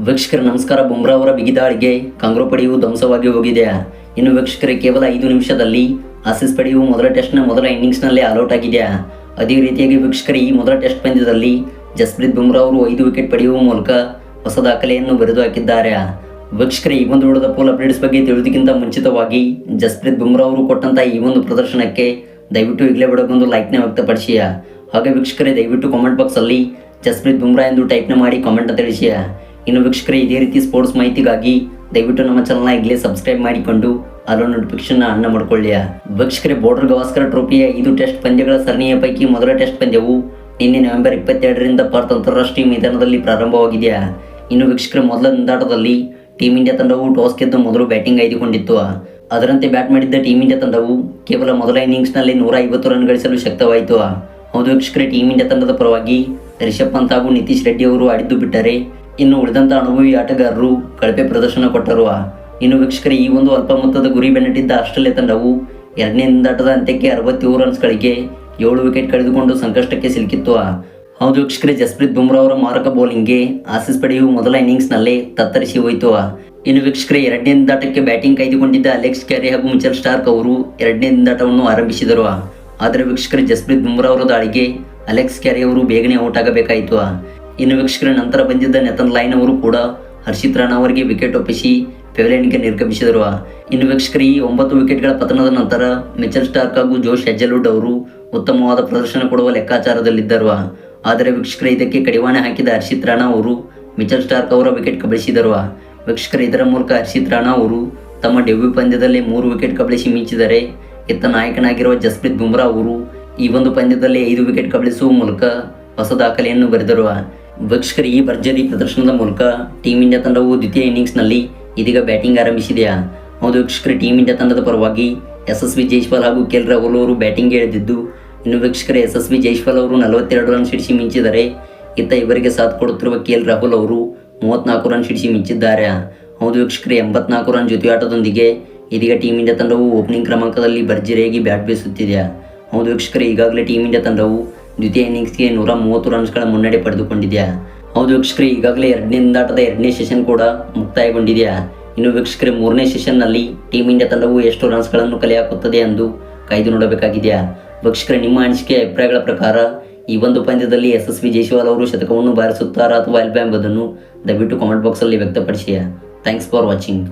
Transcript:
ವೀಕ್ಷಕರ ನಮಸ್ಕಾರ. ಬುಮ್ರಾ ಅವರ ಬಿಗಿದಾಳಿಗೆ ಕಾಂಗ್ರೋ ಪಡೆಯು ಧ್ವಂಸವಾಗಿ ಹೋಗಿದೆ. ಇನ್ನು ವೀಕ್ಷಕರೇ ಕೇವಲ 5 ನಿಮಿಷದಲ್ಲಿ ಆಸೀಸ್ ಪಡೆಯು ಮೊದಲ ಟೆಸ್ಟ್ನ ಮೊದಲ ಇನ್ನಿಂಗ್ಸ್ನಲ್ಲೇ ಆಲ್ಔಟ್ ಆಗಿದೆ. ಅದೇ ರೀತಿಯಾಗಿ ವೀಕ್ಷಕರೇ ಈ ಮೊದಲ ಟೆಸ್ಟ್ ಪಂದ್ಯದಲ್ಲಿ ಜಸ್ಪ್ರೀತ್ ಬುಮ್ರಾ ಅವರು 5 ವಿಕೆಟ್ ಪಡೆಯುವ ಮೂಲಕ ಹೊಸ ದಾಖಲೆಯನ್ನು ಬರೆದು ಹಾಕಿದ್ದಾರೆ. ವೀಕ್ಷಕರೇ ಈ ಒಂದು ವಿಡಿಯೋದ ಪೋಲ್ ಅಪ್ಡೇಟ್ಸ್ ಬಗ್ಗೆ ತಿಳಿಯೋದಕ್ಕಿಂತ ಮುಂಚಿತವಾಗಿ ಜಸ್ಪ್ರೀತ್ ಬುಮ್ರಾ ಅವರು ಕೊಟ್ಟಂತ ಈ ಒಂದು ಪ್ರದರ್ಶನಕ್ಕೆ ದಯವಿಟ್ಟು ಈಗಲೇ ವಿಡಿಯೋಗೊಂದು ಲೈಕ್ನ ವ್ಯಕ್ತಪಡಿಸಿ. ಹಾಗೆ ವೀಕ್ಷಕರೇ ದಯವಿಟ್ಟು ಕಾಮೆಂಟ್ ಬಾಕ್ಸಲ್ಲಿ ಜಸ್ಪ್ರೀತ್ ಬುಮ್ರಾ ಎಂದು ಟೈಪ್ನ ಮಾಡಿ ಕಾಮೆಂಟ್ ತಿಳಿಸಿ. ಇನ್ನು ವೀಕ್ಷಕರೇ ಇದೇ ರೀತಿ ಸ್ಪೋರ್ಟ್ಸ್ ಮಾಹಿತಿಗಾಗಿ ದಯವಿಟ್ಟು ನಮ್ಮ ಚಾನಲ್ನ ಈಗಲೇ ಸಬ್ಸ್ಕ್ರೈಬ್ ಮಾಡಿಕೊಂಡು ಅಲ್ಲೋ ನೋಟಿಫಿಕೇಶನ್ ಆನ್ ಮಾಡ್ಕೊಳ್ಳಿ. ವೀಕ್ಷಕರೇ ಬಾರ್ಡರ್ ಗವಾಸ್ಕರ್ ಟ್ರೋಫಿಯ 5 ಟೆಸ್ಟ್ ಪಂದ್ಯಗಳ ಸರಣಿಯ ಪೈಕಿ ಮೊದಲ ಟೆಸ್ಟ್ ಪಂದ್ಯವು ನಿನ್ನೆ ನವೆಂಬರ್ 22ರಿಂದ ಪರ್ತ್ ಅಂತಾರಾಷ್ಟ್ರೀಯ ಮೈದಾನದಲ್ಲಿ ಪ್ರಾರಂಭವಾಗಿದೆ. ಇನ್ನು ವೀಕ್ಷಕರ ಮೊದಲ ನಿಂದಾಟದಲ್ಲಿ ಟೀಮ್ ಇಂಡಿಯಾ ತಂಡವು ಟಾಸ್ ಗೆದ್ದು ಮೊದಲು ಬ್ಯಾಟಿಂಗ್ ಆಯ್ದುಕೊಂಡಿತ್ತು. ಅದರಂತೆ ಬ್ಯಾಟ್ ಮಾಡಿದ್ದ ಟೀಮ್ ಇಂಡಿಯಾ ತಂಡವು ಕೇವಲ ಮೊದಲ ಇನ್ನಿಂಗ್ಸ್ನಲ್ಲಿ 150 ರನ್ ಗಳಿಸಲು ಶಕ್ತವಾಯಿತು. ಹೌದು ವೀಕ್ಷಕರೇ, ಟೀಮ್ ಇಂಡಿಯಾ ತಂಡದ ಪರವಾಗಿ ರಿಷಬ್ ಪಂತ್ ಹಾಗೂ ನಿತೀಶ್ ರೆಡ್ಡಿ ಅವರು ಆಡಿದ್ದು ಬಿಟ್ಟರೆ ಇನ್ನು ಉಳಿದಂಥ ಅನುಭವಿ ಆಟಗಾರರು ಕಳಪೆ ಪ್ರದರ್ಶನ ಕೊಟ್ಟರು. ಇನ್ನು ವೀಕ್ಷಕರೇ ಈ ಒಂದು ಅಲ್ಪ ಮೊತ್ತದ ಗುರಿ ಬೆನ್ನಟ್ಟಿದ್ದ ಆಸ್ಟ್ರೇಲಿಯಾ ತಂಡವು ಎರಡನೇ ನಿಂದಾಟದ ಅಂತ್ಯಕ್ಕೆ 67 ರನ್ಸ್ಗಳಿಗೆ 7 ವಿಕೆಟ್ ಕಳೆದುಕೊಂಡು ಸಂಕಷ್ಟಕ್ಕೆ ಸಿಲುಕಿತ್ತು. ಹೌದು ವೀಕ್ಷಕರೇ, ಜಸ್ಪ್ರೀತ್ ಬುಮ್ರಾ ಅವರ ಮಾರಕ ಬೌಲಿಂಗ್ಗೆ ಆಸೀಸ್ ಪಡೆಯು ಮೊದಲ ಇನ್ನಿಂಗ್ಸ್ನಲ್ಲೇ ತತ್ತರಿಸಿ ಹೋಯಿತು. ಇನ್ನು ವೀಕ್ಷಕರೇ ಎರಡನೇ ನಿಂದಾಟಕ್ಕೆ ಬ್ಯಾಟಿಂಗ್ ಕಾಯ್ದುಕೊಂಡಿದ್ದ ಅಲೆಕ್ಸ್ ಕ್ಯಾರಿ ಹಾಗೂ ಮಿಚೆಲ್ ಸ್ಟಾರ್ಕ್ ಅವರು ಎರಡನೇ ನಿಂದಾಟವನ್ನು ಆರಂಭಿಸಿದರು. ಆದರೆ ವೀಕ್ಷಕರೇ ಜಸ್ಪ್ರೀತ್ ಬುಮ್ರಾ ಅವರ ದಾಳಿಗೆ ಅಲೆಕ್ಸ್ ಕ್ಯಾರಿ ಅವರು ಬೇಗನೆ ಔಟ್ ಆಗಬೇಕಾಯಿತು. ಇನ್ನು ವೀಕ್ಷಕರ ನಂತರ ಬಂದಿದ್ದ ನೆಥನ್ ಲೈನ್ ಅವರು ಕೂಡ ಹರ್ಷಿತ್ ರಾಣಾ ಅವರಿಗೆ ವಿಕೆಟ್ ಒಪ್ಪಿಸಿ ಪೆವಿಲಿಯನ್ಗೆ ನಿರ್ಗಮಿಸಿದರು. ಇನ್ನು ವೀಕ್ಷಕರು ಈ 9 ವಿಕೆಟ್ಗಳ ಪತನದ ನಂತರ ಮಿಚೆಲ್ ಸ್ಟಾರ್ಕ್ ಹಾಗೂ ಜೋಶ್ ಹೆಜಲ್ವುಡ್ ಅವರು ಉತ್ತಮವಾದ ಪ್ರದರ್ಶನ ಕೊಡುವ ಲೆಕ್ಕಾಚಾರದಲ್ಲಿದ್ದರು. ಆದರೆ ವೀಕ್ಷಕರ ಇದಕ್ಕೆ ಕಡಿವಾಣ ಹಾಕಿದ ಹರ್ಷಿತ್ ರಾಣಾ ಅವರು ಮಿಚೆಲ್ ಸ್ಟಾರ್ಕ್ ಅವರ ವಿಕೆಟ್ ಕಬಳಿಸಿದರು. ವೀಕ್ಷಕರ ಇದರ ಮೂಲಕ ಹರ್ಷಿತ್ ರಾಣಾ ಅವರು ತಮ್ಮ ಡೆಬ್ಯೂ ಪಂದ್ಯದಲ್ಲೇ 3 ವಿಕೆಟ್ ಕಬಳಿಸಿ ಮಿಂಚಿದರೆ, ಇತ್ತ ನಾಯಕನಾಗಿರುವ ಜಸ್ಪ್ರೀತ್ ಬುಮ್ರಾ ಅವರು ಈ ಒಂದು ಪಂದ್ಯದಲ್ಲಿ 5 ವಿಕೆಟ್ ಕಬಳಿಸುವ ಮೂಲಕ ಹೊಸ ದಾಖಲೆಯನ್ನು ಬರೆದರು. ವೀಕ್ಷಕರು ಈ ಭರ್ಜರಿ ಪ್ರದರ್ಶನದ ಮೂಲಕ ಟೀಮ್ ಇಂಡಿಯಾ ತಂಡವು ದ್ವಿತೀಯ ಇನ್ನಿಂಗ್ಸ್ನಲ್ಲಿ ಇದೀಗ ಬ್ಯಾಟಿಂಗ್ ಆರಂಭಿಸಿದೆ. ಹೌದು ವೀಕ್ಷಕರು, ಟೀಮ್ ಇಂಡಿಯಾ ತಂಡದ ಪರವಾಗಿ ಯಶಸ್ವಿ ಜೈಸ್ವಾಲ್ ಹಾಗೂ ಕೆಎಲ್ ರಾಹುಲ್ ಅವರು ಬ್ಯಾಟಿಂಗ್ಗೆ ಇಳಿದಿದ್ದು, ಇನ್ನು ವೀಕ್ಷಕರ ಯಶಸ್ವಿ ಜೈಸ್ವಾಲ್ ಅವರು 42 ರನ್ ಸಿಡಿಸಿ ಮಿಂಚಿದರೆ, ಇತ್ತ ಇವರಿಗೆ ಸಾಥ್ ಕೊಡುತ್ತಿರುವ ಕೆಎಲ್ ರಾಹುಲ್ ಅವರು 34 ರನ್ ಸಿಡಿಸಿ ಮಿಂಚಿದ್ದಾರೆ. ಹೌದು ವೀಕ್ಷಕರು, 84 ರನ್ ಜೊತೆಯಾಟದೊಂದಿಗೆ ಇದೀಗ ಟೀಮ್ ಇಂಡಿಯಾ ತಂಡವು ಓಪನಿಂಗ್ ಕ್ರಮಾಂಕದಲ್ಲಿ ಭರ್ಜರಿಯಾಗಿ ಬ್ಯಾಟ್ ಬೀಸುತ್ತಿದೆ. ಹೌದು ವೀಕ್ಷಕರೇ, ಈಗಾಗಲೇ ಟೀಮ್ ಇಂಡಿಯಾ ತಂಡವು ದ್ವಿತೀಯ ಇನ್ನಿಂಗ್ಸ್ಗೆ 130 ರನ್ಸ್ಗಳ ಮುನ್ನಡೆ ಪಡೆದುಕೊಂಡಿದೆ. ಹೌದು ವೀಕ್ಷಕರೇ, ಈಗಾಗಲೇ ಎರಡನೇ ನಿಂದಾಟದ 2ನೇ ಸೆಷನ್ ಕೂಡ ಮುಕ್ತಾಯಗೊಂಡಿದೆ. ಇನ್ನು ವೀಕ್ಷಕರೇ 3ನೇ ಸೆಷನ್ನಲ್ಲಿ ಟೀಮ್ ಇಂಡಿಯಾ ತಂಡವು ಎಷ್ಟು ರನ್ಸ್ಗಳನ್ನು ಕಲೆ ಹಾಕುತ್ತದೆ ಎಂದು ಕಾಯ್ದು ನೋಡಬೇಕಾಗಿದೆ. ವೀಕ್ಷಕರೇ ನಿಮ್ಮ ಅನಿಸಿಕೆ ಅಭಿಪ್ರಾಯಗಳ ಪ್ರಕಾರ ಈ ಒಂದು ಪಂದ್ಯದಲ್ಲಿ ಯಶಸ್ವಿ ಜೈಸ್ವಾಲ್ ಅವರು ಶತಕವನ್ನು ಬಾರಿಸುತ್ತಾರಾ ಅಥವಾ ಇಲ್ವಾ ಎಂಬುದನ್ನು ದಯವಿಟ್ಟು ಕಾಮೆಂಟ್ ಬಾಕ್ಸಲ್ಲಿ ವ್ಯಕ್ತಪಡಿಸಿ. Thanks for watching.